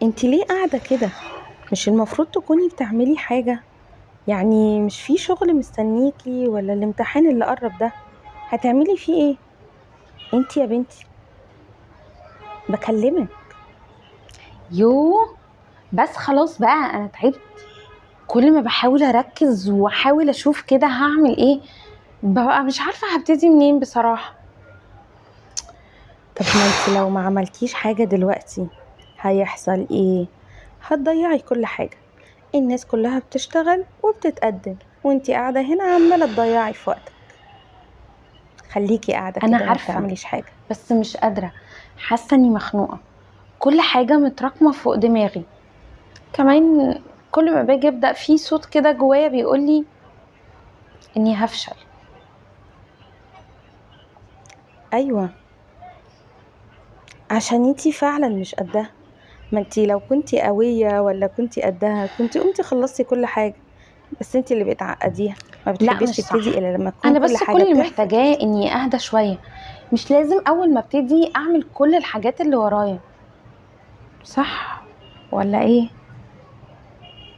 انتي ليه قاعدة كده؟ مش المفروض تكوني بتعملي حاجة؟ يعني مش في شغل مستنيكي ولا الامتحان اللي قرب ده؟ هتعملي فيه ايه؟ انتي يا بنتي، بكلمك. يوه، بس خلاص بقى انا تعبت. كل ما بحاول اركز واحاول اشوف كده هعمل ايه، ببقى مش عارفة هبتدي منين بصراحة. طب ما انتي لو ما عملتيش حاجة دلوقتي هيحصل ايه؟ هتضيعي كل حاجة. الناس كلها بتشتغل وبتتقدم، وانتي قاعدة هنا عمالة تضيعي في وقتك. خليكي قاعدة انا كده ما عارفة، بتعمليش حاجة. بس مش قادرة. حاسة اني مخنوقة، كل حاجة متراكمة فوق دماغي. كمان كل ما باجي ابدأ في صوت كده جوايا بيقولي اني هفشل. ايوه، عشان انتي فعلا مش قدها. ما انتي لو كنتي قوية ولا كنتي قدها كنتي قمتي خلصتي كل حاجة. بس انتي اللي بتعقديها، ما لا بتحبيش مش تبتدي صح. الا لما تكون انا كل بس حاجة كل اللي بيرفكت. محتاجاه اني اهدى شوية. مش لازم اول ما ابتدي اعمل كل الحاجات اللي ورايا. صح ولا ايه؟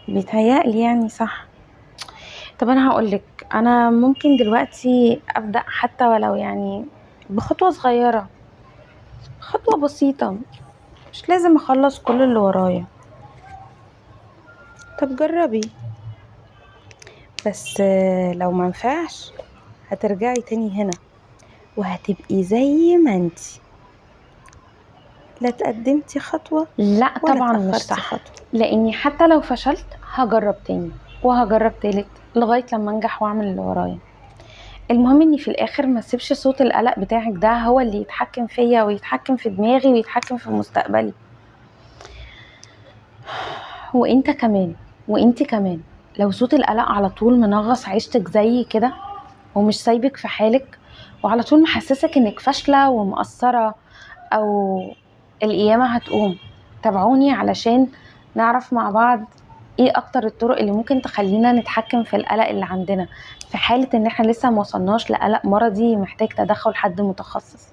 بيتهيألي يعني صح. طب انا هقولك، انا ممكن دلوقتي ابدا حتى ولو يعني بخطوه صغيره، خطوه بسيطه. مش لازم اخلص كل اللي ورايا. طب جربي. بس لو منفعش هترجعي تاني هنا، وهتبقي زي ما انتي. لا تقدمتي خطوة لا ولا طبعا مش تأخرتي صح، خطوة. لاني حتى لو فشلت هجرب تاني وهجرب تالت لغايه لما انجح واعمل اللي ورايا. المهم اني في الاخر ما اسيبش صوت القلق بتاعك ده هو اللي يتحكم فيا ويتحكم في دماغي ويتحكم في مستقبلي. وانت كمان، وانت كمان، لو صوت القلق على طول منغص عيشتك زي كده ومش سايبك في حالك، وعلى طول محسسك انك فاشلة ومقصرة، او القيامة هتقوم، تابعوني علشان نعرف مع بعض ايه اكتر الطرق اللي ممكن تخلينا نتحكم في القلق اللي عندنا، في حالة ان احنا لسه موصلناش لقلق مرضي محتاج تدخل حد متخصص.